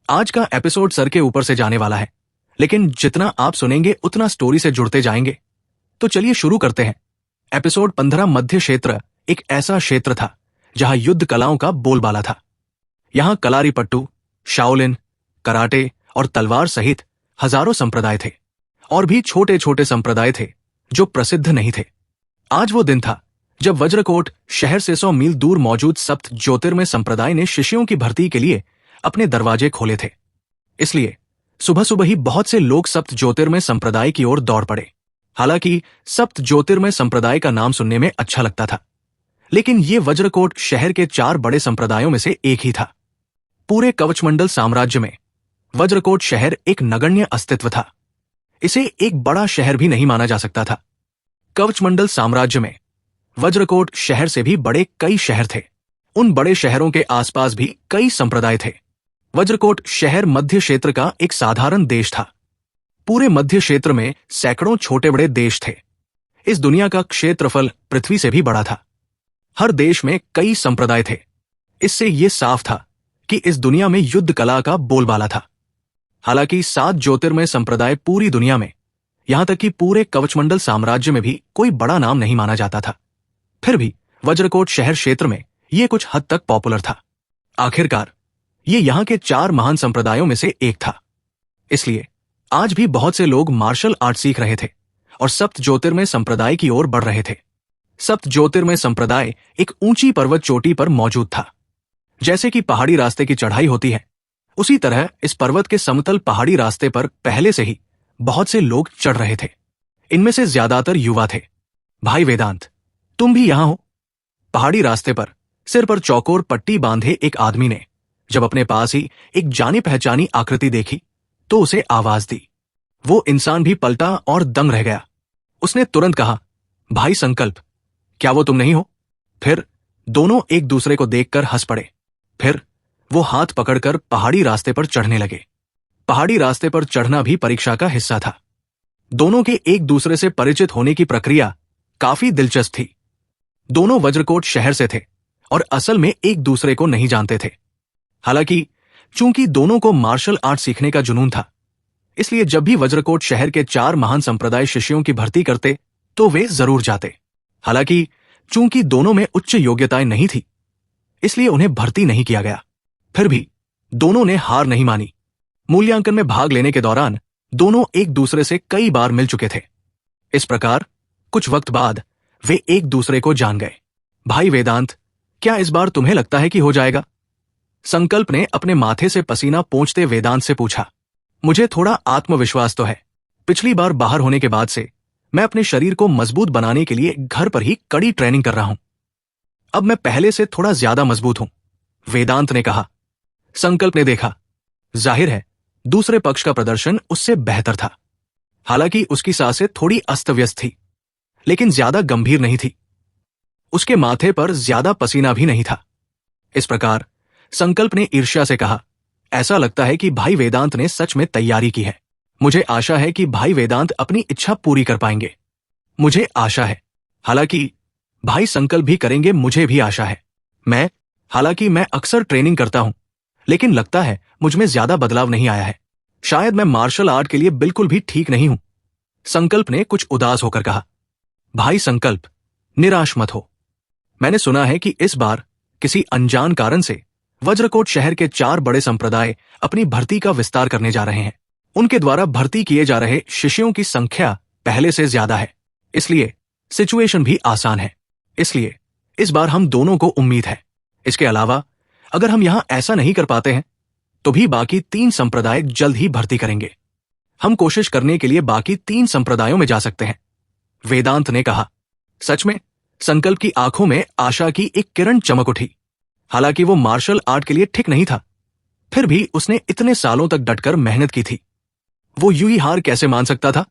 आज का episode sir के ऊपर से जाने वाला है, लेकिन जितना आप सुनेंगे उतना स्टोरी से जुड़ते जाएंगे। तो चलिए शुरू करते हैं। एपिसोड 15 मध्य क्षेत्र एक ऐसा क्षेत्र था जहां युद्ध कलाओं का बोलबाला था। यहां कलारीपट्टू, शाओलिन, कराटे और तलवार सहित हजारों संप्रदाय थे, और भी छोटे छोटे संप्रदाय थे जो प्रसिद्ध नहीं थे। आज वो दिन था जब वज्रकोट शहर से 100 मील दूर मौजूद सप्त ज्योतिर्मय संप्रदाय ने शिष्यों की भर्ती के लिए अपने दरवाजे खोले थे। इसलिए सुबह सुबह ही बहुत से लोग सप्त ज्योतिर्मय संप्रदाय की ओर दौड़ पड़े। हालांकि सप्त ज्योतिर्मय संप्रदाय का नाम सुनने में अच्छा लगता था, लेकिन ये वज्रकोट शहर के 4 बड़े संप्रदायों में से एक ही था। पूरे कवचमंडल साम्राज्य में वज्रकोट शहर एक नगण्य अस्तित्व था। इसे एक बड़ा शहर भी नहीं माना जा सकता था। कवचमंडल साम्राज्य में वज्रकोट शहर से भी बड़े कई शहर थे। उन बड़े शहरों के आसपास भी कई संप्रदाय थे। वज्रकोट शहर मध्य क्षेत्र का एक साधारण देश था। पूरे मध्य क्षेत्र में सैकड़ों छोटे बड़े देश थे। इस दुनिया का क्षेत्रफल पृथ्वी से भी बड़ा था। हर देश में कई संप्रदाय थे। इससे यह साफ था कि इस दुनिया में युद्ध कला का बोलबाला था। हालांकि 7 ज्योतिर्मय संप्रदाय पूरी दुनिया में, यहां तक कि पूरे कवचमंडल साम्राज्य में भी कोई बड़ा नाम नहीं माना जाता था। फिर भी वज्रकोट शहर क्षेत्र में यह कुछ हद तक पॉपुलर था। आखिरकार ये यहां के 4 महान संप्रदायों में से एक था। इसलिए आज भी बहुत से लोग मार्शल आर्ट सीख रहे थे और सप्त ज्योतिर्मय संप्रदाय की ओर बढ़ रहे थे। सप्त ज्योतिर्मय संप्रदाय एक ऊंची पर्वत चोटी पर मौजूद था। जैसे कि पहाड़ी रास्ते की चढ़ाई होती है, उसी तरह इस पर्वत के समतल पहाड़ी रास्ते पर पहले से ही बहुत से लोग चढ़ रहे थे। इनमें से ज्यादातर युवा थे। भाई वेदांत, तुम भी यहां हो? पहाड़ी रास्ते पर सिर पर चौकोर पट्टी बांधे एक आदमी ने जब अपने पास ही एक जानी पहचानी आकृति देखी तो उसे आवाज दी। वो इंसान भी पलटा और दंग रह गया। उसने तुरंत कहा, भाई संकल्प, क्या वो तुम नहीं हो? फिर दोनों एक दूसरे को देखकर हंस पड़े। फिर वो हाथ पकड़कर पहाड़ी रास्ते पर चढ़ने लगे। पहाड़ी रास्ते पर चढ़ना भी परीक्षा का हिस्सा था। दोनों के एक दूसरे से परिचित होने की प्रक्रिया काफी दिलचस्प थी। दोनों वज्रकोट शहर से थे और असल में एक दूसरे को नहीं जानते थे। हालांकि चूंकि दोनों को मार्शल आर्ट सीखने का जुनून था, इसलिए जब भी वज्रकोट शहर के 4 महान संप्रदाय शिष्यों की भर्ती करते तो वे जरूर जाते। हालांकि चूंकि दोनों में उच्च योग्यताएं नहीं थी, इसलिए उन्हें भर्ती नहीं किया गया। फिर भी दोनों ने हार नहीं मानी। मूल्यांकन में भाग लेने के दौरान दोनों एक दूसरे से कई बार मिल चुके थे। इस प्रकार कुछ वक्त बाद वे एक दूसरे को जान गए। भाई वेदांत, क्या इस बार तुम्हें लगता है कि हो जाएगा? संकल्प ने अपने माथे से पसीना पोंछते वेदांत से पूछा। मुझे थोड़ा आत्मविश्वास तो है। पिछली बार बाहर होने के बाद से मैं अपने शरीर को मजबूत बनाने के लिए घर पर ही कड़ी ट्रेनिंग कर रहा हूं। अब मैं पहले से थोड़ा ज्यादा मजबूत हूं, वेदांत ने कहा। संकल्प ने देखा, जाहिर है दूसरे पक्ष का प्रदर्शन उससे बेहतर था। हालांकि उसकी सांसें थोड़ी अस्त व्यस्त थी, लेकिन ज्यादा गंभीर नहीं थी। उसके माथे पर ज्यादा पसीना भी नहीं था। इस प्रकार संकल्प ने ईर्ष्या से कहा, ऐसा लगता है कि भाई वेदांत ने सच में तैयारी की है। मुझे आशा है कि भाई वेदांत अपनी इच्छा पूरी कर पाएंगे। मुझे आशा है। हालांकि भाई संकल्प भी करेंगे, मुझे भी आशा है। हालांकि मैं अक्सर ट्रेनिंग करता हूं, लेकिन लगता है मुझमें ज्यादा बदलाव नहीं आया है। शायद मैं मार्शल आर्ट के लिए बिल्कुल भी ठीक नहीं हूं। संकल्प ने कुछ उदास होकर कहा। भाई संकल्प, निराश मत हो। मैंने सुना है कि इस बार किसी अनजान कारण से वज्रकोट शहर के 4 बड़े संप्रदाय अपनी भर्ती का विस्तार करने जा रहे हैं। उनके द्वारा भर्ती किए जा रहे शिष्यों की संख्या पहले से ज्यादा है, इसलिए सिचुएशन भी आसान है। इसलिए इस बार हम दोनों को उम्मीद है। इसके अलावा अगर हम यहां ऐसा नहीं कर पाते हैं तो भी बाकी 3 संप्रदाय जल्द ही भर्ती करेंगे। हम कोशिश करने के लिए बाकी 3 संप्रदायों में जा सकते हैं, वेदांत ने कहा। सच में? संकल्प की आंखों में आशा की एक किरण चमक उठी। हालांकि वो मार्शल आर्ट के लिए ठीक नहीं था, फिर भी उसने इतने सालों तक डटकर मेहनत की थी। वो यूं ही हार कैसे मान सकता था?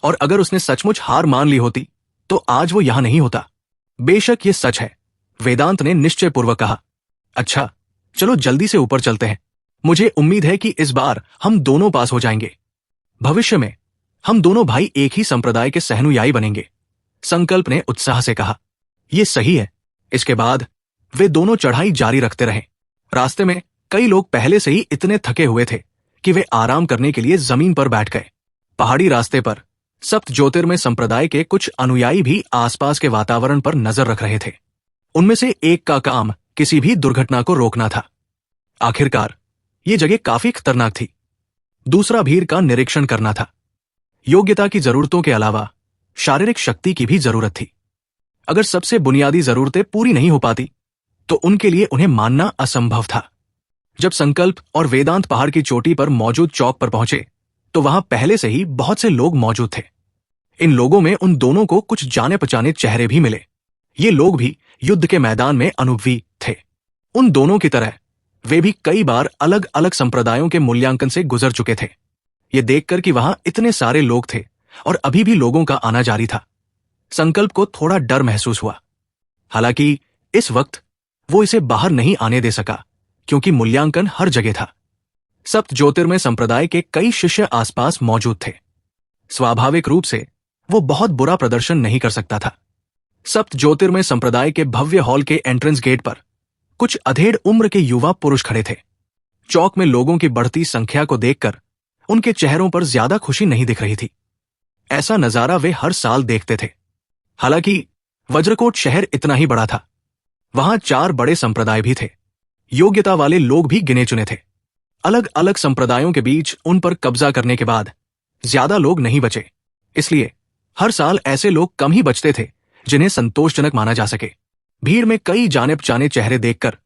और अगर उसने सचमुच हार मान ली होती तो आज वो यहां नहीं होता। बेशक ये सच है, वेदांत ने निश्चयपूर्वक कहा। अच्छा, चलो जल्दी से ऊपर चलते हैं। मुझे उम्मीद है कि इस बार हम दोनों पास हो जाएंगे। भविष्य में हम दोनों भाई एक ही संप्रदाय के सहनुयायी बनेंगे, संकल्प ने उत्साह से कहा। यह सही है। इसके बाद वे दोनों चढ़ाई जारी रखते रहे। रास्ते में कई लोग पहले से ही इतने थके हुए थे कि वे आराम करने के लिए जमीन पर बैठ गए। पहाड़ी रास्ते पर सप्त ज्योतिर्मय संप्रदाय के कुछ अनुयायी भी आसपास के वातावरण पर नजर रख रहे थे। उनमें से एक का काम किसी भी दुर्घटना को रोकना था। आखिरकार ये जगह काफी खतरनाक थी। दूसरा भीड़ का निरीक्षण करना था। योग्यता की जरूरतों के अलावा शारीरिक शक्ति की भी जरूरत थी। अगर सबसे बुनियादी जरूरतें पूरी नहीं हो पाती तो उनके लिए उन्हें मानना असंभव था। जब संकल्प और वेदांत पहाड़ की चोटी पर मौजूद चौक पर पहुंचे तो वहां पहले से ही बहुत से लोग मौजूद थे। इन लोगों में उन दोनों को कुछ जाने पहचाने चेहरे भी मिले। ये लोग भी युद्ध के मैदान में अनुभवी थे। उन दोनों की तरह वे भी कई बार अलग अलग संप्रदायों के मूल्यांकन से गुजर चुके थे। ये देखकर कि वहां इतने सारे लोग थे और अभी भी लोगों का आना जारी था, संकल्प को थोड़ा डर महसूस हुआ। हालांकि इस वक्त वो इसे बाहर नहीं आने दे सका क्योंकि मूल्यांकन हर जगह था। सप्त ज्योतिर्मय संप्रदाय के कई शिष्य आसपास मौजूद थे। स्वाभाविक रूप से वो बहुत बुरा प्रदर्शन नहीं कर सकता था। सप्त ज्योतिर्मय संप्रदाय के भव्य हॉल के एंट्रेंस गेट पर कुछ अधेड़ उम्र के युवा पुरुष खड़े थे। चौक में लोगों की बढ़ती संख्या को देखकर उनके चेहरों पर ज्यादा खुशी नहीं दिख रही थी। ऐसा नजारा वे हर साल देखते थे। हालांकि वज्रकोट शहर इतना ही बड़ा था। वहां 4 बड़े संप्रदाय भी थे। योग्यता वाले लोग भी गिने चुने थे। अलग अलग संप्रदायों के बीच उन पर कब्जा करने के बाद ज्यादा लोग नहीं बचे, इसलिए हर साल ऐसे लोग कम ही बचते थे जिन्हें संतोषजनक माना जा सके। भीड़ में कई जाने पहचाने चेहरे देखकर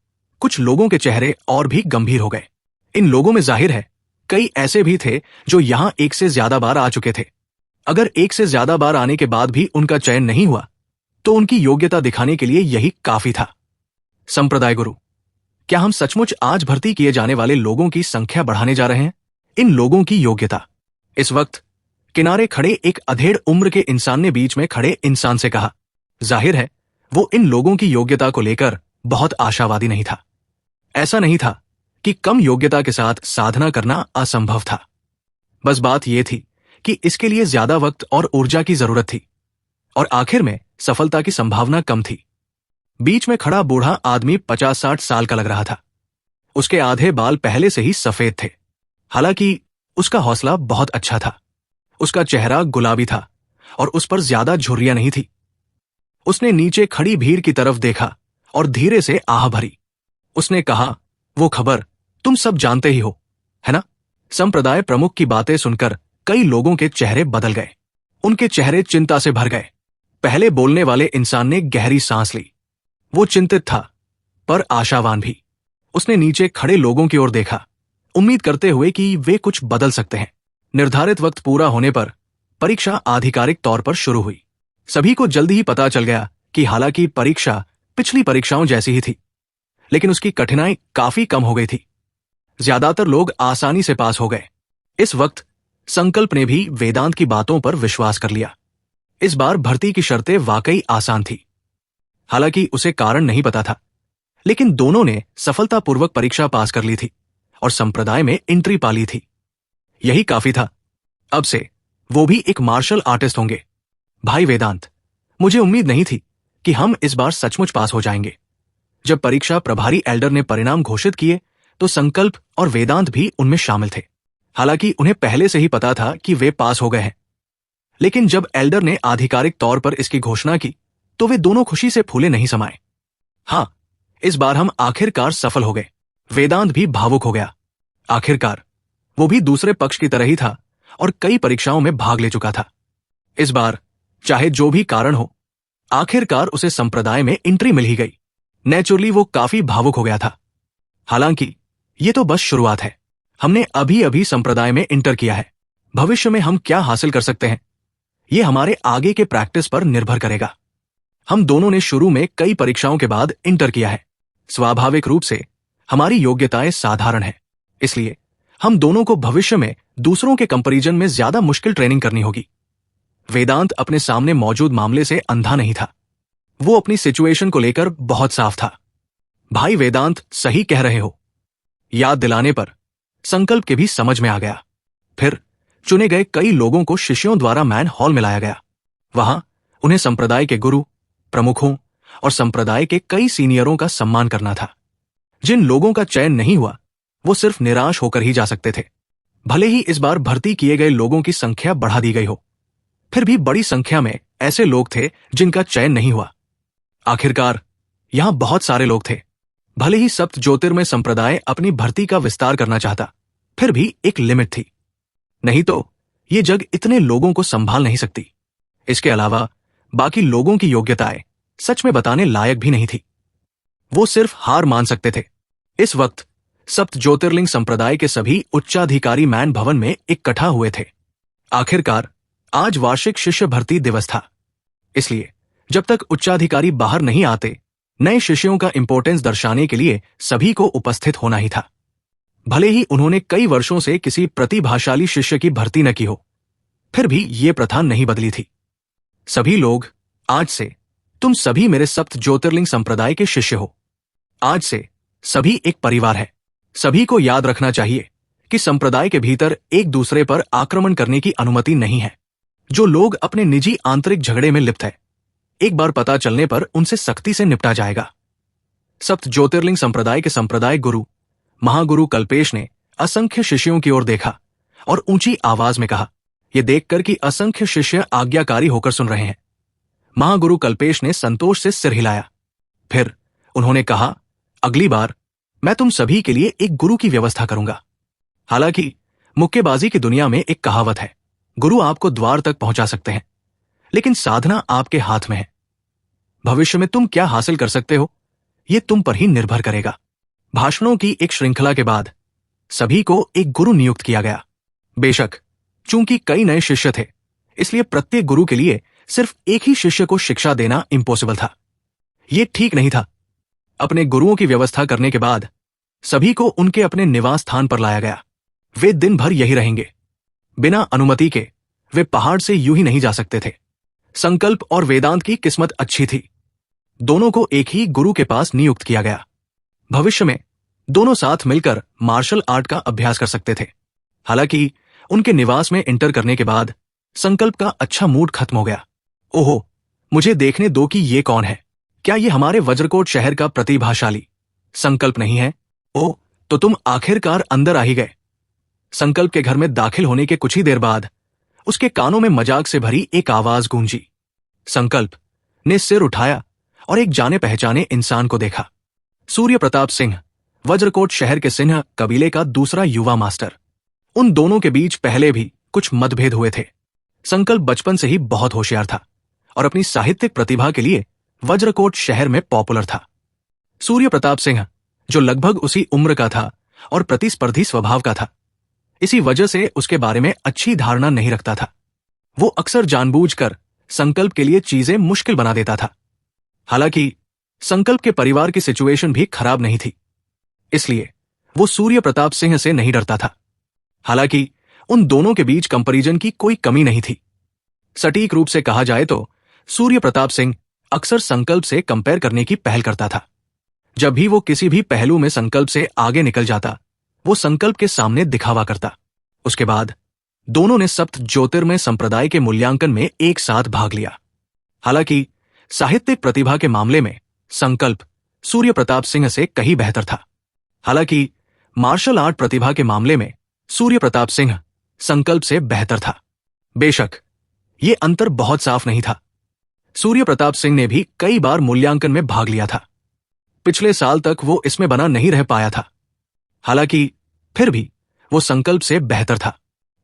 कुछ लोगों के चेहरे और भी गंभीर हो गए। इन लोगों में जाहिर है कई ऐसे भी थे जो यहां एक से ज्यादा बार आ चुके थे। अगर एक से ज्यादा बार आने के बाद भी उनका चयन नहीं हुआ तो उनकी योग्यता दिखाने के लिए यही काफी था। संप्रदाय गुरु, क्या हम सचमुच आज भर्ती किए जाने वाले लोगों की संख्या बढ़ाने जा रहे हैं? इन लोगों की योग्यता। इस वक्त किनारे खड़े एक अधेड़ उम्र के इंसान ने बीच में खड़े इंसान से कहा। जाहिर है वो इन लोगों की योग्यता को लेकर बहुत आशावादी नहीं था। ऐसा नहीं था कि कम योग्यता के साथ साधना करना असंभव था। बस बात यह थी कि इसके लिए ज्यादा वक्त और ऊर्जा की जरूरत थी और आखिर में सफलता की संभावना कम थी। बीच में खड़ा बूढ़ा आदमी 50-60 साल का लग रहा था। उसके आधे बाल पहले से ही सफेद थे। हालांकि उसका हौसला बहुत अच्छा था। उसका चेहरा गुलाबी था और उस पर ज्यादा झुर्रियां नहीं थी। उसने नीचे खड़ी भीड़ की तरफ देखा और धीरे से आह भरी। उसने कहा, वो खबर तुम सब जानते ही हो, है ना? संप्रदाय प्रमुख की बातें सुनकर कई लोगों के चेहरे बदल गए। उनके चेहरे चिंता से भर गए। पहले बोलने वाले इंसान ने गहरी सांस ली। वो चिंतित था पर आशावान भी। उसने नीचे खड़े लोगों की ओर देखा, उम्मीद करते हुए कि वे कुछ बदल सकते हैं। निर्धारित वक्त पूरा होने पर परीक्षा आधिकारिक तौर पर शुरू हुई। सभी को जल्दी ही पता चल गया कि हालांकि परीक्षा पिछली परीक्षाओं जैसी ही थी, लेकिन उसकी कठिनाई काफी कम हो गई थी। ज्यादातर लोग आसानी से पास हो गए। इस वक्त संकल्प ने भी वेदांत की बातों पर विश्वास कर लिया। इस बार भर्ती की शर्तें वाकई आसान थी। हालांकि उसे कारण नहीं पता था, लेकिन दोनों ने सफलतापूर्वक परीक्षा पास कर ली थी और संप्रदाय में एंट्री पा ली थी। यही काफी था। अब से वो भी एक मार्शल आर्टिस्ट होंगे। भाई वेदांत, मुझे उम्मीद नहीं थी कि हम इस बार सचमुच पास हो जाएंगे। जब परीक्षा प्रभारी एल्डर ने परिणाम घोषित किए तो संकल्प और वेदांत भी उनमें शामिल थे। हालांकि उन्हें पहले से ही पता था कि वे पास हो गए हैं, लेकिन जब एल्डर ने आधिकारिक तौर पर इसकी घोषणा की तो वे दोनों खुशी से फूले नहीं समाये। हाँ, इस बार हम आखिरकार सफल हो गए। वेदांत भी भावुक हो गया। आखिरकार वो भी दूसरे पक्ष की तरह ही था और कई परीक्षाओं में भाग ले चुका था। इस बार चाहे जो भी कारण हो, आखिरकार उसे संप्रदाय में एंट्री मिल ही गई। नेचुरली वो काफी भावुक हो गया था। हालांकि ये तो बस शुरुआत है। हमने अभी अभी संप्रदाय में इंटर किया है। भविष्य में हम क्या हासिल कर सकते हैं, ये हमारे आगे के प्रैक्टिस पर निर्भर करेगा। हम दोनों ने शुरू में कई परीक्षाओं के बाद इंटर किया है। स्वाभाविक रूप से हमारी योग्यताएं साधारण है, इसलिए हम दोनों को भविष्य में दूसरों के कंपैरिजन में ज्यादा मुश्किल ट्रेनिंग करनी होगी। वेदांत अपने सामने मौजूद मामले से अंधा नहीं था। वो अपनी सिचुएशन को लेकर बहुत साफ था। भाई वेदांत, सही कह रहे हो। याद दिलाने पर संकल्प के भी समझ में आ गया। फिर चुने गए कई लोगों को शिष्यों द्वारा मैन हॉल में लाया गया। वहां उन्हें संप्रदाय के गुरु, प्रमुखों और संप्रदाय के कई सीनियरों का सम्मान करना था। जिन लोगों का चयन नहीं हुआ वो सिर्फ निराश होकर ही जा सकते थे। भले ही इस बार भर्ती किए गए लोगों की संख्या बढ़ा दी गई हो, फिर भी बड़ी संख्या में ऐसे लोग थे जिनका चयन नहीं हुआ। आखिरकार यहां बहुत सारे लोग थे। भले ही सप्त ज्योतिर्मय संप्रदाय अपनी भर्ती का विस्तार करना चाहता, फिर भी एक लिमिट थी। नहीं तो ये जग इतने लोगों को संभाल नहीं सकती। इसके अलावा बाकी लोगों की योग्यताएं सच में बताने लायक भी नहीं थी। वो सिर्फ हार मान सकते थे। इस वक्त सप्त ज्योतिर्लिंग संप्रदाय के सभी उच्चाधिकारी मैन भवन में इकट्ठा हुए थे। आखिरकार आज वार्षिक शिष्य भर्ती दिवस था, इसलिए जब तक उच्चाधिकारी बाहर नहीं आते, नए शिष्यों का इंपॉर्टेंस दर्शाने के लिए सभी को उपस्थित होना ही था। भले ही उन्होंने कई वर्षों से किसी प्रतिभाशाली शिष्य की भर्ती न की हो, फिर भी ये प्रथा नहीं बदली थी। सभी लोग, आज से तुम सभी मेरे सप्त ज्योतिर्लिंग संप्रदाय के शिष्य हो। आज से सभी एक परिवार है। सभी को याद रखना चाहिए कि संप्रदाय के भीतर एक दूसरे पर आक्रमण करने की अनुमति नहीं है। जो लोग अपने निजी आंतरिक झगड़े में लिप्त है, एक बार पता चलने पर उनसे सख्ती से निपटा जाएगा। सप्त ज्योतिर्लिंग संप्रदाय के संप्रदाय गुरु महागुरु कल्पेश ने असंख्य शिष्यों की ओर देखा और ऊंची आवाज में कहा, यह देखकर कि असंख्य शिष्य आज्ञाकारी होकर सुन रहे हैं, महागुरु कल्पेश ने संतोष से सिर हिलाया। फिर उन्होंने कहा, अगली बार मैं तुम सभी के लिए एक गुरु की व्यवस्था करूंगा। हालांकि मुक्केबाजी की दुनिया में एक कहावत है, गुरु आपको द्वार तक पहुंचा सकते हैं, लेकिन साधना आपके हाथ में है। भविष्य में तुम क्या हासिल कर सकते हो, यह तुम पर ही निर्भर करेगा। भाषणों की एक श्रृंखला के बाद सभी को एक गुरु नियुक्त किया गया। बेशक चूंकि कई नए शिष्य थे, इसलिए प्रत्येक गुरु के लिए सिर्फ एक ही शिष्य को शिक्षा देना इम्पॉसिबल था। यह ठीक नहीं था। अपने गुरुओं की व्यवस्था करने के बाद सभी को उनके अपने निवास स्थान पर लाया गया। वे दिन भर यही रहेंगे। बिना अनुमति के वे पहाड़ से यूं ही नहीं जा सकते थे। संकल्प और वेदांत की किस्मत अच्छी थी। दोनों को एक ही गुरु के पास नियुक्त किया गया। भविष्य में दोनों साथ मिलकर मार्शल आर्ट का अभ्यास कर सकते थे। हालांकि उनके निवास में एंटर करने के बाद संकल्प का अच्छा मूड खत्म हो गया। ओहो, मुझे देखने दो कि ये कौन है। क्या ये हमारे वज्रकोट शहर का प्रतिभाशाली संकल्प नहीं है? ओह, तो तुम आखिरकार अंदर आ ही गए। संकल्प के घर में दाखिल होने के कुछ ही देर बाद उसके कानों में मजाक से भरी एक आवाज गूंजी। संकल्प ने सिर उठाया और एक जाने पहचाने इंसान को देखा। सूर्य प्रताप सिंह, वज्रकोट शहर के सिंह कबीले का दूसरा युवा मास्टर। उन दोनों के बीच पहले भी कुछ मतभेद हुए थे। संकल्प बचपन से ही बहुत होशियार था और अपनी साहित्यिक प्रतिभा के लिए वज्रकोट शहर में पॉपुलर था। सूर्य प्रताप सिंह, जो लगभग उसी उम्र का था और प्रतिस्पर्धी स्वभाव का था, इसी वजह से उसके बारे में अच्छी धारणा नहीं रखता था। वो अक्सर जानबूझकर संकल्प के लिए चीजें मुश्किल बना देता था। हालांकि संकल्प के परिवार की सिचुएशन भी खराब नहीं थी, इसलिए वो सूर्य प्रताप सिंह से नहीं डरता था। हालांकि उन दोनों के बीच कंपैरिजन की कोई कमी नहीं थी। सटीक रूप से कहा जाए तो सूर्य प्रताप सिंह अक्सर संकल्प से कंपेयर करने की पहल करता था। जब भी वो किसी भी पहलू में संकल्प से आगे निकल जाता, वो संकल्प के सामने दिखावा करता। उसके बाद दोनों ने सप्त ज्योतिर्मय संप्रदाय के मूल्यांकन में एक साथ भाग लिया। हालांकि साहित्यिक प्रतिभा के मामले में संकल्प सूर्य प्रताप सिंह से कहीं बेहतर था। हालांकि मार्शल आर्ट प्रतिभा के मामले में सूर्य प्रताप सिंह संकल्प से बेहतर था। बेशक ये अंतर बहुत साफ नहीं था। सूर्य प्रताप सिंह ने भी कई बार मूल्यांकन में भाग लिया था। पिछले साल तक वो इसमें बना नहीं रह पाया था। हालांकि फिर भी वो संकल्प से बेहतर था,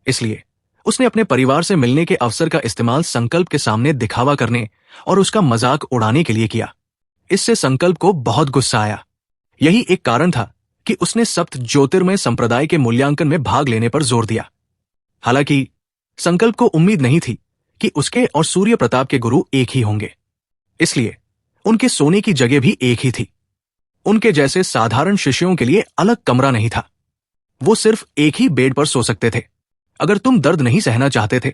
इसलिए उसने अपने परिवार से मिलने के अवसर का इस्तेमाल संकल्प के सामने दिखावा करने और उसका मजाक उड़ाने के लिए किया। इससे संकल्प को बहुत गुस्सा आया। यही एक कारण था कि उसने सप्त ज्योतिर्मय संप्रदाय के मूल्यांकन में भाग लेने पर जोर दिया। हालांकि संकल्प को उम्मीद नहीं थी कि उसके और सूर्य प्रताप के गुरु एक ही होंगे, इसलिए उनके सोने की जगह भी एक ही थी। उनके जैसे साधारण शिष्यों के लिए अलग कमरा नहीं था। वो सिर्फ एक ही बेड पर सो सकते थे। अगर तुम दर्द नहीं सहना चाहते थे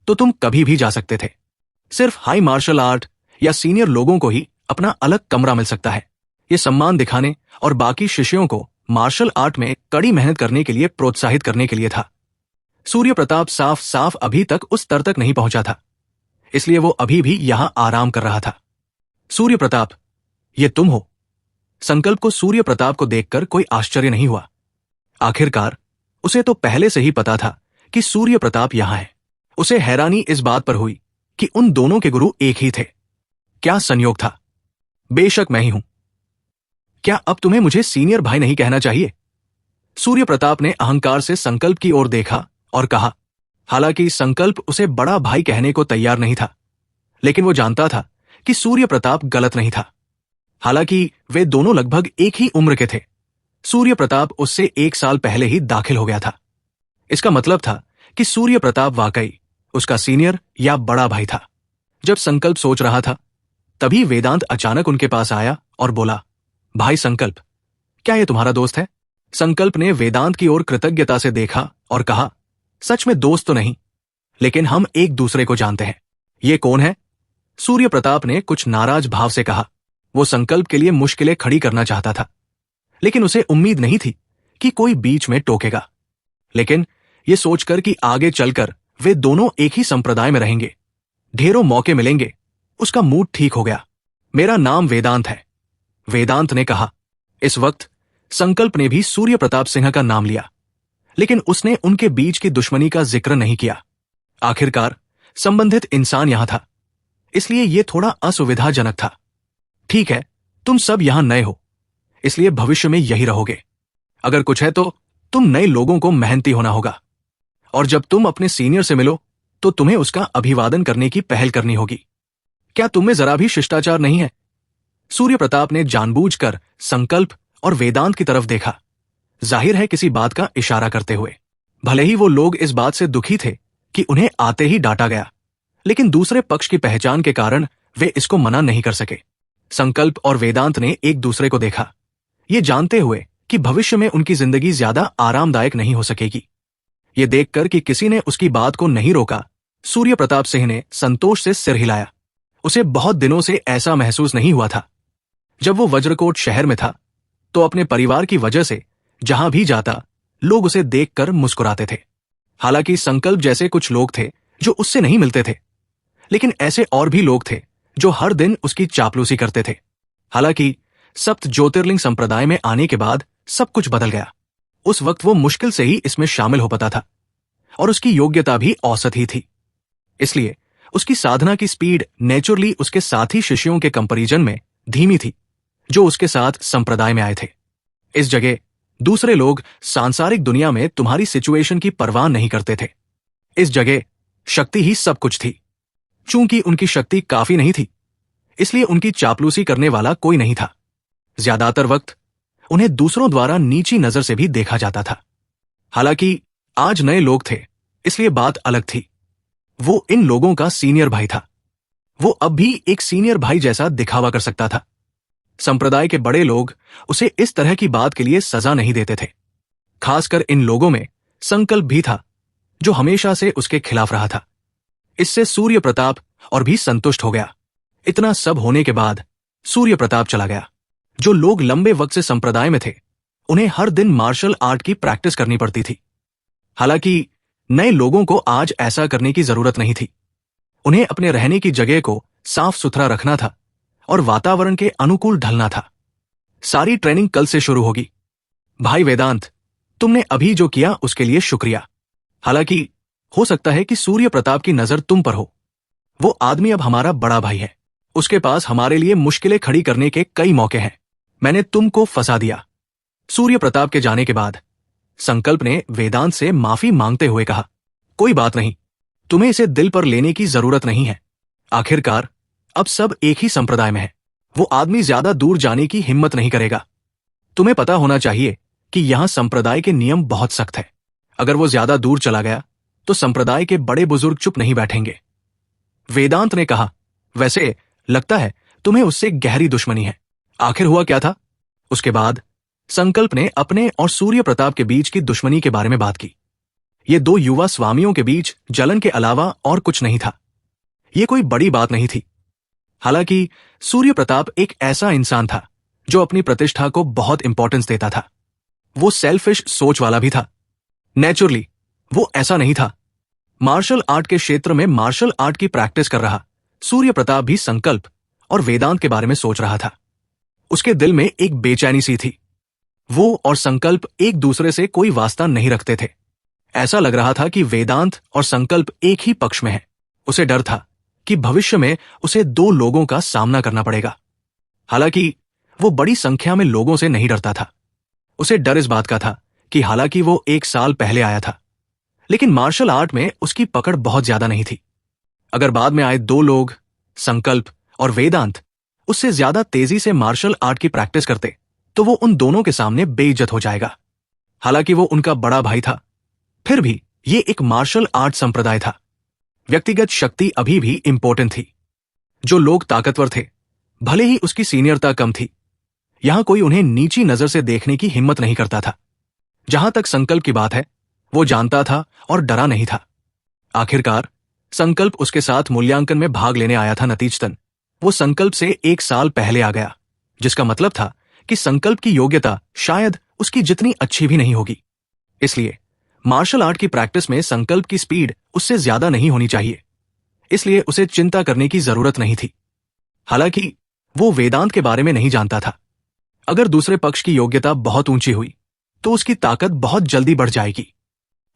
तो तुम कभी भी जा सकते थे। सिर्फ हाई मार्शल आर्ट या सीनियर लोगों को ही अपना अलग कमरा मिल सकता है। ये सम्मान दिखाने और बाकी शिष्यों को मार्शल आर्ट में कड़ी मेहनत करने के लिए प्रोत्साहित करने के लिए था। सूर्य प्रताप साफ साफ अभी तक उस स्तर तक नहीं पहुंचा था, इसलिए वो अभी भी यहां आराम कर रहा था। सूर्य प्रताप, ये तुम हो? संकल्प को सूर्य प्रताप को देखकर कोई आश्चर्य नहीं हुआ। आखिरकार उसे तो पहले से ही पता था कि सूर्य प्रताप यहां है। उसे हैरानी इस बात पर हुई कि उन दोनों के गुरु एक ही थे। क्या संयोग था? बेशक मैं ही हूं। क्या अब तुम्हें मुझे सीनियर भाई नहीं कहना चाहिए? सूर्य प्रताप ने अहंकार से संकल्प की ओर देखा और कहा। हालांकि संकल्प उसे बड़ा भाई कहने को तैयार नहीं था, लेकिन वो जानता था कि सूर्य प्रताप गलत नहीं था। हालांकि वे दोनों लगभग एक ही उम्र के थे। सूर्य प्रताप उससे 1 साल पहले ही दाखिल हो गया था। इसका मतलब था कि सूर्य प्रताप वाकई उसका सीनियर या बड़ा भाई था। जब संकल्प सोच रहा था, तभी वेदांत अचानक उनके पास आया और बोला, भाई संकल्प, क्या ये तुम्हारा दोस्त है? संकल्प ने वेदांत की ओर कृतज्ञता से देखा और कहा, सच में दोस्त तो नहीं, लेकिन हम एक दूसरे को जानते हैं। ये कौन है? सूर्य प्रताप ने कुछ नाराज भाव से कहा। वो संकल्प के लिए मुश्किलें खड़ी करना चाहता था, लेकिन उसे उम्मीद नहीं थी कि कोई बीच में टोकेगा। लेकिन ये सोचकर कि आगे चलकर वे दोनों एक ही संप्रदाय में रहेंगे, ढेरों मौके मिलेंगे, उसका मूड ठीक हो गया। मेरा नाम वेदांत है, वेदांत ने कहा। इस वक्त संकल्प ने भी सूर्य प्रताप सिंह का नाम लिया, लेकिन उसने उनके बीच की दुश्मनी का जिक्र नहीं किया। आखिरकार संबंधित इंसान यहां था, इसलिए यह थोड़ा असुविधाजनक था। ठीक है, तुम सब यहां नए हो, इसलिए भविष्य में यही रहोगे। अगर कुछ है तो तुम नए लोगों को मेहनती होना होगा, और जब तुम अपने सीनियर से मिलो तो तुम्हें उसका अभिवादन करने की पहल करनी होगी। क्या तुम में जरा भी शिष्टाचार नहीं है? सूर्य प्रताप ने जानबूझकर संकल्प और वेदांत की तरफ देखा, जाहिर है किसी बात का इशारा करते हुए। भले ही वो लोग इस बात से दुखी थे कि उन्हें आते ही डांटा गया, लेकिन दूसरे पक्ष की पहचान के कारण वे इसको मना नहीं कर सके। संकल्प और वेदांत ने एक दूसरे को देखा, ये जानते हुए कि भविष्य में उनकी जिंदगी ज्यादा आरामदायक नहीं हो सकेगी। ये देखकर कि किसी ने उसकी बात को नहीं रोका, सूर्य प्रताप सिंह ने संतोष से सिर हिलाया। उसे बहुत दिनों से ऐसा महसूस नहीं हुआ था। जब वो वज्रकोट शहर में था तो अपने परिवार की वजह से जहां भी जाता लोग उसे देखकर मुस्कुराते थे। हालांकि संकल्प जैसे कुछ लोग थे जो उससे नहीं मिलते थे, लेकिन ऐसे और भी लोग थे जो हर दिन उसकी चापलूसी करते थे। हालांकि सप्त ज्योतिर्लिंग संप्रदाय में आने के बाद सब कुछ बदल गया। उस वक्त वो मुश्किल से ही इसमें शामिल हो पाता था, और उसकी योग्यता भी औसत ही थी। इसलिए उसकी साधना की स्पीड नेचुरली उसके साथी शिष्यों के कंपैरिजन में धीमी थी जो उसके साथ संप्रदाय में आए थे। इस जगह दूसरे लोग सांसारिक दुनिया में तुम्हारी सिचुएशन की परवाह नहीं करते थे। इस जगह शक्ति ही सब कुछ थी। चूंकि उनकी शक्ति काफी नहीं थी, इसलिए उनकी चापलूसी करने वाला कोई नहीं था। ज्यादातर वक्त उन्हें दूसरों द्वारा नीची नजर से भी देखा जाता था। हालांकि आज नए लोग थे, इसलिए बात अलग थी। वो इन लोगों का सीनियर भाई था। वो अब भी एक सीनियर भाई जैसा दिखावा कर सकता था। संप्रदाय के बड़े लोग उसे इस तरह की बात के लिए सजा नहीं देते थे। खासकर इन लोगों में संकल्प भी था, जो हमेशा से उसके खिलाफ रहा था। इससे सूर्य प्रताप और भी संतुष्ट हो गया। इतना सब होने के बाद सूर्य प्रताप चला गया। जो लोग लंबे वक्त से संप्रदाय में थे, उन्हें हर दिन मार्शल आर्ट की प्रैक्टिस करनी पड़ती थी। हालांकि नए लोगों को आज ऐसा करने की जरूरत नहीं थी। उन्हें अपने रहने की जगह को साफ सुथरा रखना था और वातावरण के अनुकूल ढलना था। सारी ट्रेनिंग कल से शुरू होगी। भाई वेदांत, तुमने अभी जो किया उसके लिए शुक्रिया। हालांकि हो सकता है कि सूर्य प्रताप की नजर तुम पर हो। वो आदमी अब हमारा बड़ा भाई है। उसके पास हमारे लिए मुश्किलें खड़ी करने के कई मौके हैं। मैंने तुमको फंसा दिया। सूर्य प्रताप के जाने के बाद संकल्प ने वेदांत से माफी मांगते हुए कहा, कोई बात नहीं, तुम्हें इसे दिल पर लेने की जरूरत नहीं है। आखिरकार अब सब एक ही संप्रदाय में है। वो आदमी ज्यादा दूर जाने की हिम्मत नहीं करेगा। तुम्हें पता होना चाहिए कि यहां संप्रदाय के नियम बहुत सख्त है। अगर वो ज्यादा दूर चला गया तो संप्रदाय के बड़े बुजुर्ग चुप नहीं बैठेंगे। वेदांत ने कहा, वैसे लगता है तुम्हें उससे गहरी दुश्मनी है। आखिर हुआ क्या था? उसके बाद संकल्प ने अपने और सूर्य प्रताप के बीच की दुश्मनी के बारे में बात की। ये दो युवा स्वामियों के बीच जलन के अलावा और कुछ नहीं था। ये कोई बड़ी बात नहीं थी। हालांकि सूर्य प्रताप एक ऐसा इंसान था जो अपनी प्रतिष्ठा को बहुत इंपॉर्टेंस देता था। वो सेल्फिश सोच वाला भी था। नेचुरली वो ऐसा नहीं था। मार्शल आर्ट के क्षेत्र में मार्शल आर्ट की प्रैक्टिस कर रहा सूर्य प्रताप भी संकल्प और वेदांत के बारे में सोच रहा था। उसके दिल में एक बेचैनी सी थी। वो और संकल्प एक दूसरे से कोई वास्ता नहीं रखते थे। ऐसा लग रहा था कि वेदांत और संकल्प एक ही पक्ष में है। उसे डर था कि भविष्य में उसे दो लोगों का सामना करना पड़ेगा। हालांकि वो बड़ी संख्या में लोगों से नहीं डरता था। उसे डर इस बात का था कि हालांकि वो 1 साल पहले आया था, लेकिन मार्शल आर्ट में उसकी पकड़ बहुत ज्यादा नहीं थी। अगर बाद में आए 2 लोग, संकल्प और वेदांत, उससे ज्यादा तेजी से मार्शल आर्ट की प्रैक्टिस करते तो वो उन दोनों के सामने बेइज्जत हो जाएगा। हालांकि वो उनका बड़ा भाई था, फिर भी ये एक मार्शल आर्ट संप्रदाय था। व्यक्तिगत शक्ति अभी भी इंपॉर्टेंट थी। जो लोग ताकतवर थे, भले ही उसकी सीनियरता कम थी, यहां कोई उन्हें नीची नजर से देखने की हिम्मत नहीं करता था। जहां तक संकल्प की बात है, वो जानता था और डरा नहीं था। आखिरकार संकल्प उसके साथ मूल्यांकन में भाग लेने आया था। नतीजतन वो संकल्प से 1 साल पहले आ गया, जिसका मतलब था कि संकल्प की योग्यता शायद उसकी जितनी अच्छी भी नहीं होगी। इसलिए मार्शल आर्ट की प्रैक्टिस में संकल्प की स्पीड उससे ज्यादा नहीं होनी चाहिए, इसलिए उसे चिंता करने की जरूरत नहीं थी। हालांकि वो वेदांत के बारे में नहीं जानता था। अगर दूसरे पक्ष की योग्यता बहुत ऊंची हुई तो उसकी ताकत बहुत जल्दी बढ़ जाएगी।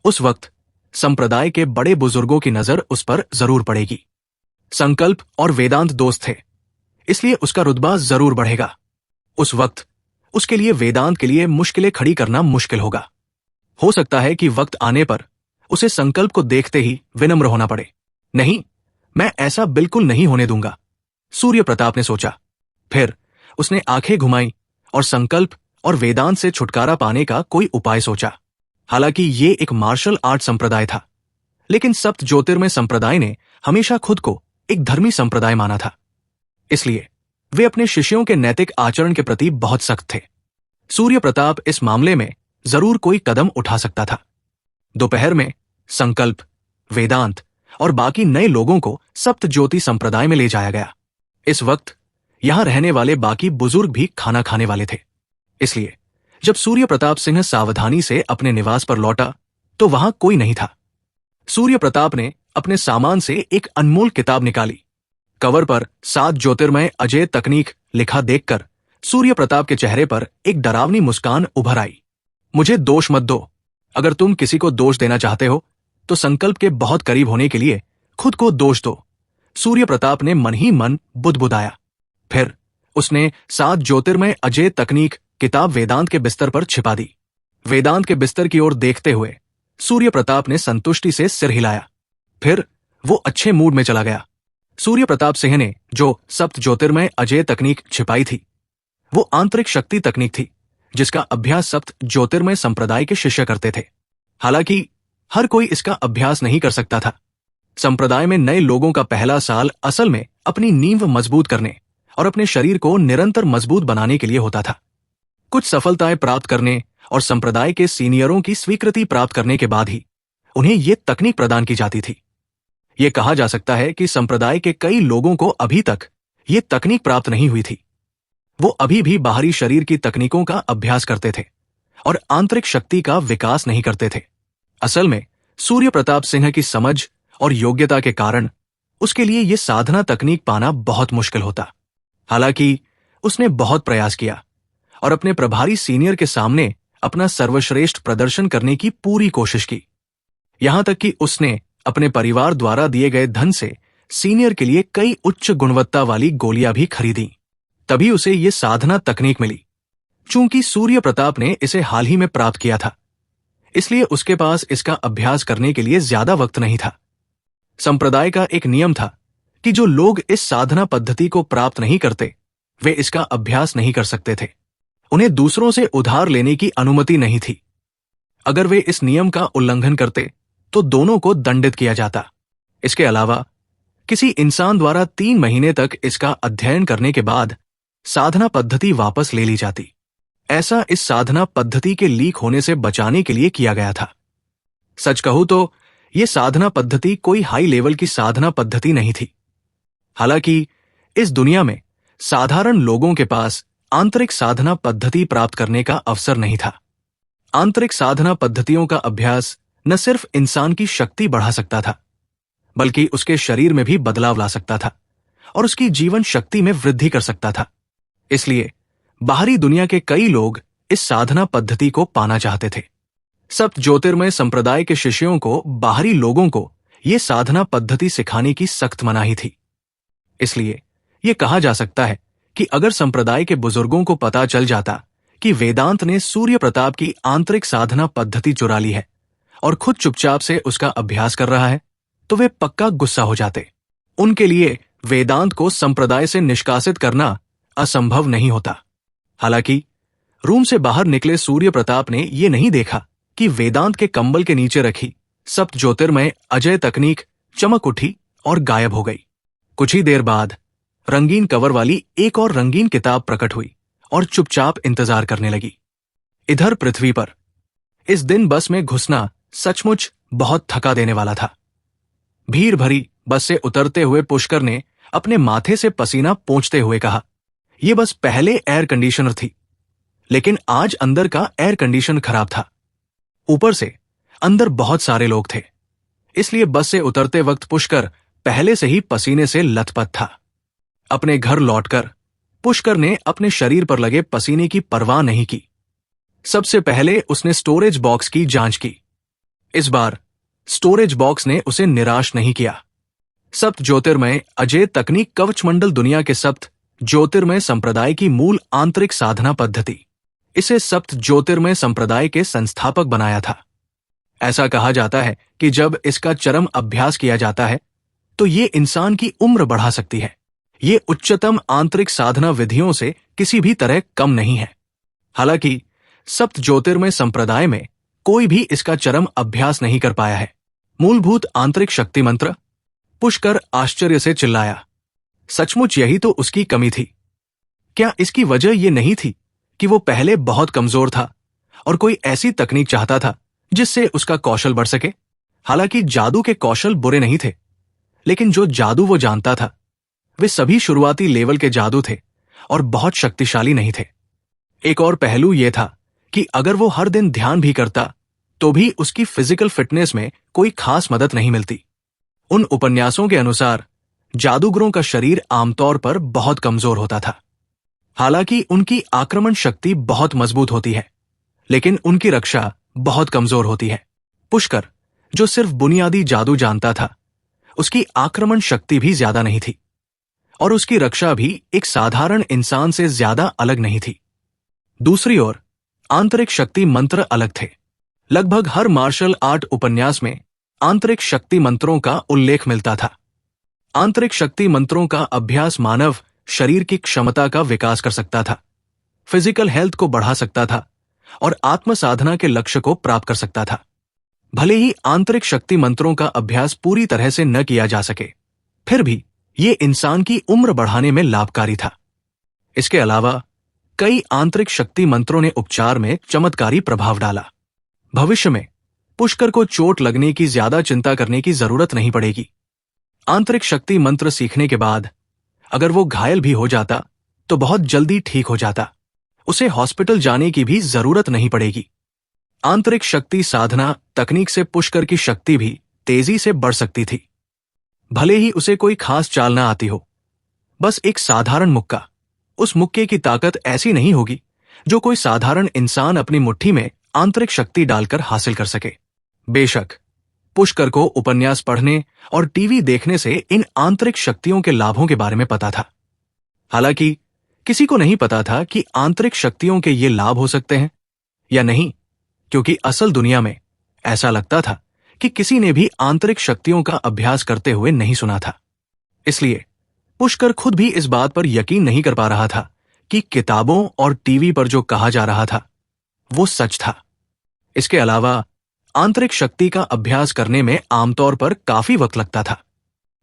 उस वक्त संप्रदाय के बड़े बुजुर्गों की नजर उस पर जरूर पड़ेगी। संकल्प और वेदांत दोस्त थे, इसलिए उसका रुतबा जरूर बढ़ेगा। उस वक्त उसके लिए वेदांत के लिए मुश्किलें खड़ी करना मुश्किल होगा। हो सकता है कि वक्त आने पर उसे संकल्प को देखते ही विनम्र होना पड़े। नहीं, मैं ऐसा बिल्कुल नहीं होने दूंगा, सूर्य प्रताप ने सोचा। फिर उसने आंखें घुमाई और संकल्प और वेदांत से छुटकारा पाने का कोई उपाय सोचा। हालांकि ये एक मार्शल आर्ट संप्रदाय था, लेकिन सप्त ज्योतिर्मय संप्रदाय ने हमेशा खुद को एक धर्मी संप्रदाय माना था। इसलिए वे अपने शिष्यों के नैतिक आचरण के प्रति बहुत सख्त थे। सूर्य प्रताप इस मामले में जरूर कोई कदम उठा सकता था। दोपहर में संकल्प, वेदांत और बाकी नए लोगों को सप्त ज्योति संप्रदाय में ले जाया गया। इस वक्त यहां रहने वाले बाकी बुजुर्ग भी खाना खाने वाले थे। इसलिए जब सूर्य प्रताप सिंह सावधानी से अपने निवास पर लौटा तो वहां कोई नहीं था। सूर्य प्रताप ने अपने सामान से एक अनमोल किताब निकाली। कवर पर 7 ज्योतिर्मय अजय तकनीक लिखा देखकर सूर्य प्रताप के चेहरे पर एक डरावनी मुस्कान उभर आई। मुझे दोष मत दो। अगर तुम किसी को दोष देना चाहते हो तो संकल्प के बहुत करीब होने के लिए खुद को दोष दो, सूर्य प्रताप ने मन ही मन बुदबुदाया। फिर उसने 7 ज्योतिर्मय अजय तकनीक किताब वेदांत के बिस्तर पर छिपा दी। वेदांत के बिस्तर की ओर देखते हुए सूर्य प्रताप ने संतुष्टि से सिर हिलाया। फिर वो अच्छे मूड में चला गया। सूर्य प्रताप सिंह ने जो सप्त ज्योतिर्मय अजय तकनीक छिपाई थी, वो आंतरिक शक्ति तकनीक थी, जिसका अभ्यास सप्त ज्योतिर्मय संप्रदाय के शिष्य करते थे। हालांकि हर कोई इसका अभ्यास नहीं कर सकता था। संप्रदाय में नए लोगों का पहला साल असल में अपनी नींव मजबूत करने और अपने शरीर को निरंतर मजबूत बनाने के लिए होता था। कुछ सफलताएं प्राप्त करने और संप्रदाय के सीनियरों की स्वीकृति प्राप्त करने के बाद ही उन्हें ये तकनीक प्रदान की जाती थी। ये कहा जा सकता है कि संप्रदाय के कई लोगों को अभी तक ये तकनीक प्राप्त नहीं हुई थी। वो अभी भी बाहरी शरीर की तकनीकों का अभ्यास करते थे और आंतरिक शक्ति का विकास नहीं करते थे। असल में सूर्य प्रताप सिंह की समझ और योग्यता के कारण उसके लिए ये साधना तकनीक पाना बहुत मुश्किल होता। हालांकि उसने बहुत प्रयास किया और अपने प्रभारी सीनियर के सामने अपना सर्वश्रेष्ठ प्रदर्शन करने की पूरी कोशिश की। यहां तक कि उसने अपने परिवार द्वारा दिए गए धन से सीनियर के लिए कई उच्च गुणवत्ता वाली गोलियां भी खरीदी। तभी उसे ये साधना तकनीक मिली। चूंकि सूर्य प्रताप ने इसे हाल ही में प्राप्त किया था, इसलिए उसके पास इसका अभ्यास करने के लिए ज्यादा वक्त नहीं था। संप्रदाय का एक नियम था कि जो लोग इस साधना पद्धति को प्राप्त नहीं करते, वे इसका अभ्यास नहीं कर सकते थे। उन्हें दूसरों से उधार लेने की अनुमति नहीं थी। अगर वे इस नियम का उल्लंघन करते तो दोनों को दंडित किया जाता। इसके अलावा किसी इंसान द्वारा 3 महीने तक इसका अध्ययन करने के बाद साधना पद्धति वापस ले ली जाती। ऐसा इस साधना पद्धति के लीक होने से बचाने के लिए किया गया था। सच कहूं तो यह साधना पद्धति कोई हाई लेवल की साधना पद्धति नहीं थी। हालांकि इस दुनिया में साधारण लोगों के पास आंतरिक साधना पद्धति प्राप्त करने का अवसर नहीं था। आंतरिक साधना पद्धतियों का अभ्यास न सिर्फ इंसान की शक्ति बढ़ा सकता था, बल्कि उसके शरीर में भी बदलाव ला सकता था और उसकी जीवन शक्ति में वृद्धि कर सकता था। इसलिए बाहरी दुनिया के कई लोग इस साधना पद्धति को पाना चाहते थे। सप्त ज्योतिर्मय संप्रदाय के शिष्यों को बाहरी लोगों को यह साधना पद्धति सिखाने की सख्त मनाही थी। इसलिए यह कहा जा सकता है कि अगर संप्रदाय के बुजुर्गों को पता चल जाता कि वेदांत ने सूर्य प्रताप की आंतरिक साधना पद्धति चुरा ली है और खुद चुपचाप से उसका अभ्यास कर रहा है, तो वे पक्का गुस्सा हो जाते। उनके लिए वेदांत को संप्रदाय से निष्कासित करना असंभव नहीं होता। हालांकि रूम से बाहर निकले सूर्य प्रताप ने यह नहीं देखा कि वेदांत के कंबल के नीचे रखी सप्त ज्योतिर्मय अजय तकनीक चमक उठी और गायब हो गई। कुछ ही देर बाद रंगीन कवर वाली एक और रंगीन किताब प्रकट हुई और चुपचाप इंतजार करने लगी। इधर पृथ्वी पर इस दिन बस में घुसना सचमुच बहुत थका देने वाला था। भीड़ भरी बस से उतरते हुए पुष्कर ने अपने माथे से पसीना पोंछते हुए कहा, यह बस पहले एयर कंडीशनर थी, लेकिन आज अंदर का एयर कंडीशन खराब था। ऊपर से अंदर बहुत सारे लोग थे, इसलिए बस से उतरते वक्त पुष्कर पहले से ही पसीने से लथपथ था। अपने घर लौटकर पुष्कर ने अपने शरीर पर लगे पसीने की परवाह नहीं की। सबसे पहले उसने स्टोरेज बॉक्स की जांच की। इस बार स्टोरेज बॉक्स ने उसे निराश नहीं किया। सप्त ज्योतिर्मय अजय तकनीक कवचमंडल दुनिया के सप्त ज्योतिर्मय संप्रदाय की मूल आंतरिक साधना पद्धति, इसे सप्त ज्योतिर्मय संप्रदाय के संस्थापक बनाया था। ऐसा कहा जाता है कि जब इसका चरम अभ्यास किया जाता है तो ये इंसान की उम्र बढ़ा सकती है। ये उच्चतम आंतरिक साधना विधियों से किसी भी तरह कम नहीं है। हालांकि सप्त ज्योतिर्मय संप्रदाय में कोई भी इसका चरम अभ्यास नहीं कर पाया है। मूलभूत आंतरिक शक्ति मंत्र। पुष्कर आश्चर्य से चिल्लाया, सचमुच यही तो उसकी कमी थी। क्या इसकी वजह यह नहीं थी कि वो पहले बहुत कमजोर था और कोई ऐसी तकनीक चाहता था जिससे उसका कौशल बढ़ सके? हालांकि जादू के कौशल बुरे नहीं थे, लेकिन जो जादू वो जानता था वे सभी शुरुआती लेवल के जादू थे और बहुत शक्तिशाली नहीं थे। एक और पहलू यह था कि अगर वो हर दिन ध्यान भी करता तो भी उसकी फिजिकल फिटनेस में कोई खास मदद नहीं मिलती। उन उपन्यासों के अनुसार जादूगरों का शरीर आमतौर पर बहुत कमजोर होता था। हालांकि उनकी आक्रमण शक्ति बहुत मजबूत होती है, लेकिन उनकी रक्षा बहुत कमजोर होती है। पुष्कर, जो सिर्फ बुनियादी जादू जानता था, उसकी आक्रमण शक्ति भी ज्यादा नहीं थी और उसकी रक्षा भी एक साधारण इंसान से ज्यादा अलग नहीं थी। दूसरी ओर आंतरिक शक्ति मंत्र अलग थे। लगभग हर मार्शल आर्ट उपन्यास में आंतरिक शक्ति मंत्रों का उल्लेख मिलता था। आंतरिक शक्ति मंत्रों का अभ्यास मानव शरीर की क्षमता का विकास कर सकता था, फिजिकल हेल्थ को बढ़ा सकता था और आत्म साधना के लक्ष्य को प्राप्त कर सकता था। भले ही आंतरिक शक्ति मंत्रों का अभ्यास पूरी तरह से न किया जा सके, फिर भी ये इंसान की उम्र बढ़ाने में लाभकारी था। इसके अलावा कई आंतरिक शक्ति मंत्रों ने उपचार में चमत्कारी प्रभाव डाला। भविष्य में पुष्कर को चोट लगने की ज्यादा चिंता करने की जरूरत नहीं पड़ेगी। आंतरिक शक्ति मंत्र सीखने के बाद अगर वो घायल भी हो जाता तो बहुत जल्दी ठीक हो जाता। उसे हॉस्पिटल जाने की भी जरूरत नहीं पड़ेगी। आंतरिक शक्ति साधना तकनीक से पुष्कर की शक्ति भी तेजी से बढ़ सकती थी। भले ही उसे कोई खास चाल ना आती हो, बस एक साधारण मुक्का, उस मुक्के की ताकत ऐसी नहीं होगी जो कोई साधारण इंसान अपनी मुट्ठी में आंतरिक शक्ति डालकर हासिल कर सके। बेशक पुष्कर को उपन्यास पढ़ने और टीवी देखने से इन आंतरिक शक्तियों के लाभों के बारे में पता था। हालांकि किसी को नहीं पता था कि आंतरिक शक्तियों के ये लाभ हो सकते हैं या नहीं, क्योंकि असल दुनिया में ऐसा लगता था कि किसी ने भी आंतरिक शक्तियों का अभ्यास करते हुए नहीं सुना था। इसलिए पुष्कर खुद भी इस बात पर यकीन नहीं कर पा रहा था कि किताबों और टीवी पर जो कहा जा रहा था वो सच था। इसके अलावा आंतरिक शक्ति का अभ्यास करने में आमतौर पर काफी वक्त लगता था।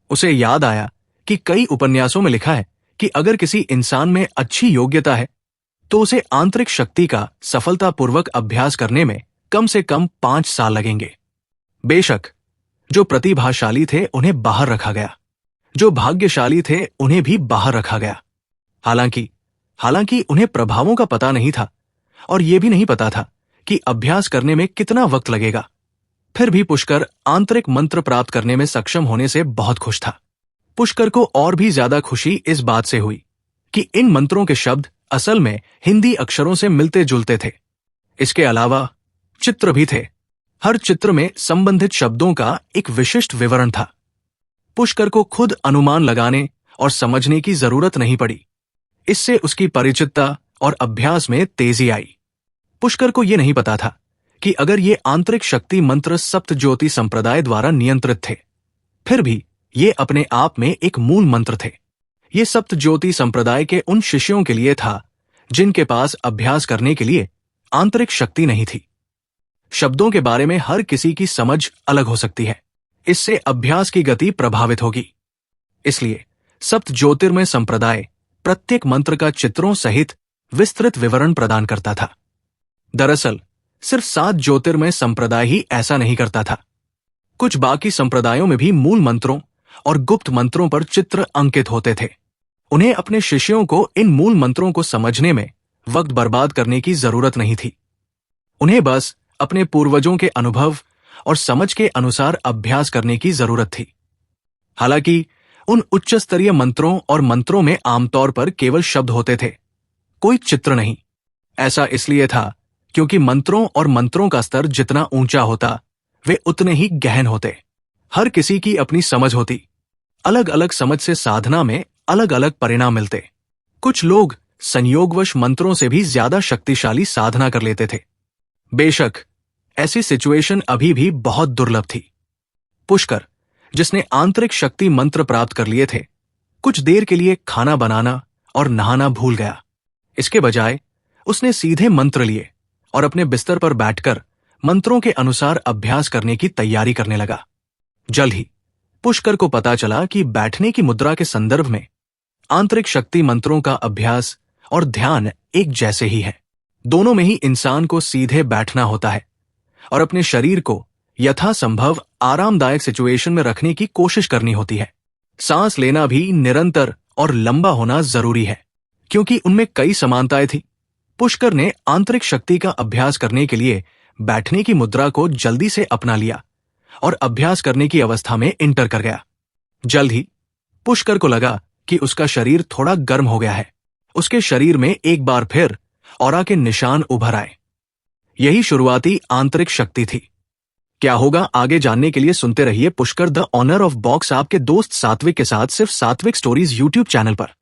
उसे याद आया कि कई उपन्यासों में लिखा है कि अगर किसी इंसान में अच्छी योग्यता है तो उसे आंतरिक शक्ति का सफलतापूर्वक अभ्यास करने में कम से कम 5 साल लगेंगे। बेशक जो प्रतिभाशाली थे उन्हें बाहर रखा गया, जो भाग्यशाली थे उन्हें भी बाहर रखा गया। हालांकि उन्हें प्रभावों का पता नहीं था और यह भी नहीं पता था कि अभ्यास करने में कितना वक्त लगेगा। फिर भी पुष्कर आंतरिक मंत्र प्राप्त करने में सक्षम होने से बहुत खुश था। पुष्कर को और भी ज्यादा खुशी इस बात से हुई कि इन मंत्रों के शब्द असल में हिंदी अक्षरों से मिलते जुलते थे। इसके अलावा चित्र भी थे। हर चित्र में संबंधित शब्दों का एक विशिष्ट विवरण था। पुष्कर को खुद अनुमान लगाने और समझने की जरूरत नहीं पड़ी। इससे उसकी परिचितता और अभ्यास में तेजी आई। पुष्कर को यह नहीं पता था कि अगर ये आंतरिक शक्ति मंत्र सप्तज्योति संप्रदाय द्वारा नियंत्रित थे, फिर भी ये अपने आप में एक मूल मंत्र थे। ये सप्तज्योति संप्रदाय के उन शिष्यों के लिए था जिनके पास अभ्यास करने के लिए आंतरिक शक्ति नहीं थी। शब्दों के बारे में हर किसी की समझ अलग हो सकती है। इससे अभ्यास की गति प्रभावित होगी। इसलिए सप्त ज्योतिर्मय संप्रदाय प्रत्येक मंत्र का चित्रों सहित विस्तृत विवरण प्रदान करता था। दरअसल सिर्फ 7 ज्योतिर्मय संप्रदाय ही ऐसा नहीं करता था। कुछ बाकी संप्रदायों में भी मूल मंत्रों और गुप्त मंत्रों पर चित्र अंकित होते थे। उन्हें अपने शिष्यों को इन मूल मंत्रों को समझने में वक्त बर्बाद करने की जरूरत नहीं थी। उन्हें बस अपने पूर्वजों के अनुभव और समझ के अनुसार अभ्यास करने की जरूरत थी। हालांकि उन उच्च स्तरीय मंत्रों और मंत्रों में आमतौर पर केवल शब्द होते थे, कोई चित्र नहीं। ऐसा इसलिए था क्योंकि मंत्रों और मंत्रों का स्तर जितना ऊंचा होता, वे उतने ही गहन होते। हर किसी की अपनी समझ होती। अलग अलग समझ से साधना में अलग अलग परिणाम मिलते। कुछ लोग संयोगवश मंत्रों से भी ज्यादा शक्तिशाली साधना कर लेते थे। बेशक ऐसी सिचुएशन अभी भी बहुत दुर्लभ थी। पुष्कर, जिसने आंतरिक शक्ति मंत्र प्राप्त कर लिए थे, कुछ देर के लिए खाना बनाना और नहाना भूल गया। इसके बजाय उसने सीधे मंत्र लिए और अपने बिस्तर पर बैठकर मंत्रों के अनुसार अभ्यास करने की तैयारी करने लगा। जल्द ही पुष्कर को पता चला कि बैठने की मुद्रा के संदर्भ में आंतरिक शक्ति मंत्रों का अभ्यास और ध्यान एक जैसे ही है। दोनों में ही इंसान को सीधे बैठना होता है और अपने शरीर को यथासंभव आरामदायक सिचुएशन में रखने की कोशिश करनी होती है। सांस लेना भी निरंतर और लंबा होना जरूरी है, क्योंकि उनमें कई समानताएं थी। पुष्कर ने आंतरिक शक्ति का अभ्यास करने के लिए बैठने की मुद्रा को जल्दी से अपना लिया और अभ्यास करने की अवस्था में इंटर कर गया। जल्द ही पुष्कर को लगा कि उसका शरीर थोड़ा गर्म हो गया है। उसके शरीर में एक बार फिर ऑरा के निशान उभर आए। यही शुरुआती आंतरिक शक्ति थी। क्या होगा आगे जानने के लिए सुनते रहिए Pushkar the owner of box, आपके दोस्त सात्विक के साथ, सिर्फ सात्विक स्टोरीज यूट्यूब चैनल पर।